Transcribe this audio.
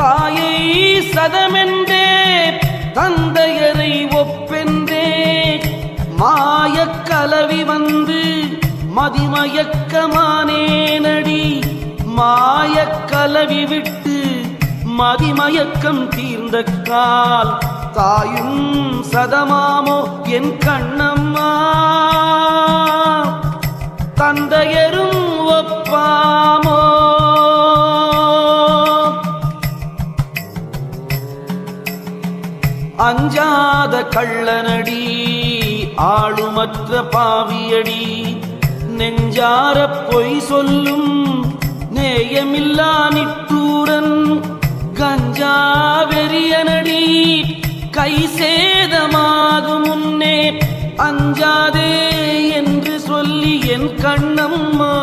தாயை சதமென்றே தந்தையரை ஒப்பென்றே மாயக்கலவி வந்து மதிமயக்கமானேனடி மாயக்கலவி விட்டு மதிமயக்கம் தீர்ந்த கால் தாயும் சதமாமோ என் கண்ணம்மா தந்தையரும் ஒப்பாமோ அஞ்சாத கள்ளனடி ஆளுமற்ற பாவியடி நெஞ்சார பொய் சொல்லும் நேயமில்லா நிட்டூரன் கஞ்சா வெறியனடி கை சேதமாகும் முன்னே அஞ்சாதே என்று சொல்லி என் கண்ணம்மா